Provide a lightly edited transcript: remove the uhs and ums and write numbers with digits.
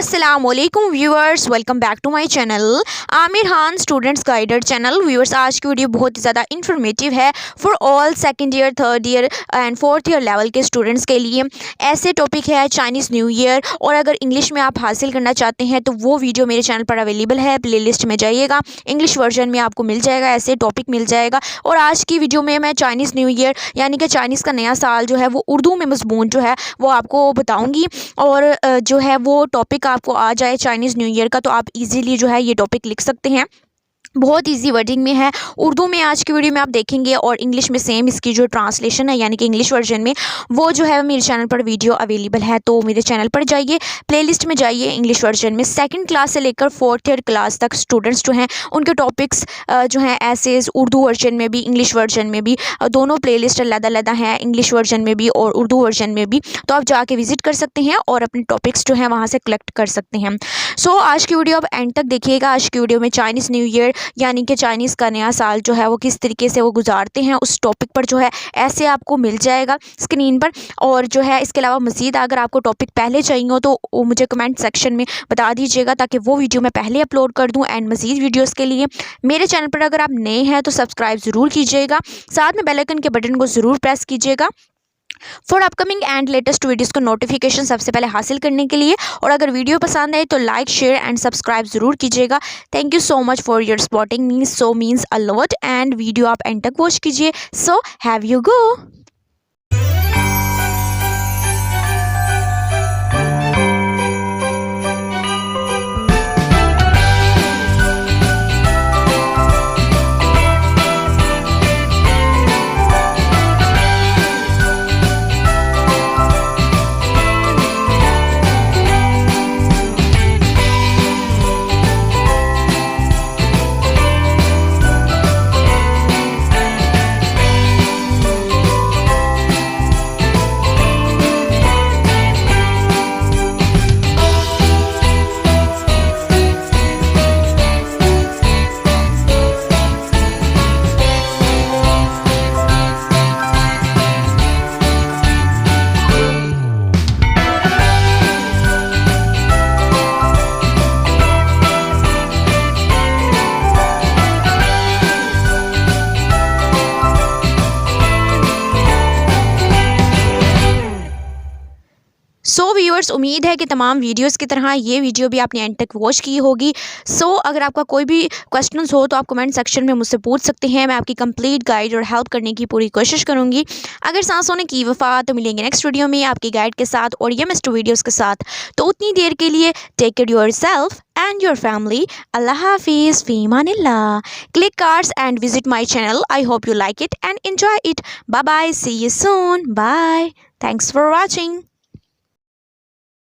अस्सलाम वालेकुम viewers, welcome back to my channel Aamir Khan students guided channel. Viewers, आज की वीडियो बहुत ही ज़्यादा इन्फॉर्मेटिव है for all second year, third year and fourth year level के स्टूडेंट्स के लिए। ऐसे टॉपिक है चाइनीज़ न्यू ईयर, और अगर इंग्लिश में आप हासिल करना चाहते हैं तो वो वीडियो मेरे चैनल पर अवेलेबल है। प्ले लिस्ट में जाइएगा, इंग्लिश वर्जन में आपको मिल जाएगा, ऐसे टॉपिक मिल जाएगा। और आज की वीडियो में मैं चाइनीज़ न्यू ईयर यानी कि चाइनीज़ का नया साल जो है वो उर्दू में मज़मून जो है वो आपको बताऊँगी। और जो है वो टॉपिक आपको आ जाए चाइनीज़ न्यू ईयर का तो आप इजीली जो है ये टॉपिक लिख सकते हैं। बहुत इजी वर्डिंग में है, उर्दू में आज की वीडियो में आप देखेंगे, और इंग्लिश में सेम इसकी जो ट्रांसलेशन है यानी कि इंग्लिश वर्जन में वो जो है मेरे चैनल पर वीडियो अवेलेबल है। तो मेरे चैनल पर जाइए, प्लेलिस्ट में जाइए, इंग्लिश वर्जन में सेकंड क्लास से लेकर फोर्थ ईयर क्लास तक स्टूडेंट्स जो हैं उनके टॉपिक्स जो हैं ऐसे उर्दू वर्जन में भी इंग्लिश वर्जन में भी, दोनों प्लेलिस्ट अलग-अलग हैं, इंग्लिश वर्जन में भी और उर्दू वर्जन में भी। तो आप जाके विजिट कर सकते हैं और अपने टॉपिक्स जो हैं वहाँ से कलेक्ट कर सकते हैं। सो आज की वीडियो आप एंड तक देखिएगा। आज की वीडियो में चाइनीज़ न्यू ईयर यानी कि चाइनीज़ का नया साल जो है वो किस तरीके से वो गुजारते हैं उस टॉपिक पर जो है ऐसे आपको मिल जाएगा स्क्रीन पर। और जो है इसके अलावा मज़ीद अगर आपको टॉपिक पहले चाहिए हो तो वो मुझे कमेंट सेक्शन में बता दीजिएगा ताकि वो वीडियो मैं पहले अपलोड कर दूं। एंड मज़ीद वीडियोस के लिए मेरे चैनल पर अगर आप नए हैं तो सब्सक्राइब ज़रूर कीजिएगा, साथ में बेल आइकन के बटन को ज़रूर प्रेस कीजिएगा for upcoming and latest videos को नोटिफिकेशन सबसे पहले हासिल करने के लिए। और अगर वीडियो पसंद आए तो लाइक, शेयर एंड सब्सक्राइब ज़रूर कीजिएगा। Thank you so much for your supporting me, so means a lot. And video आप एंड तक वॉच कीजिए। So have you go. So viewers, उम्मीद है कि तमाम वीडियोस की तरह ये वीडियो भी आपने एंड तक वॉच की होगी। सो अगर आपका कोई भी क्वेश्चंस हो तो आप कमेंट सेक्शन में मुझसे पूछ सकते हैं। मैं आपकी कंप्लीट गाइड और हेल्प करने की पूरी कोशिश करूंगी। अगर सांसों ने की वफा तो मिलेंगे नेक्स्ट वीडियो में आपकी गाइड के साथ और ये मिस्टर वीडियोज़ के साथ। तो उतनी देर के लिए take care yourself and your family. Allah Hafiz, fi amanillah. Click cards and visit my channel. I hope you like it and enjoy it. Bye bye. See you soon. Bye. Thanks for watching.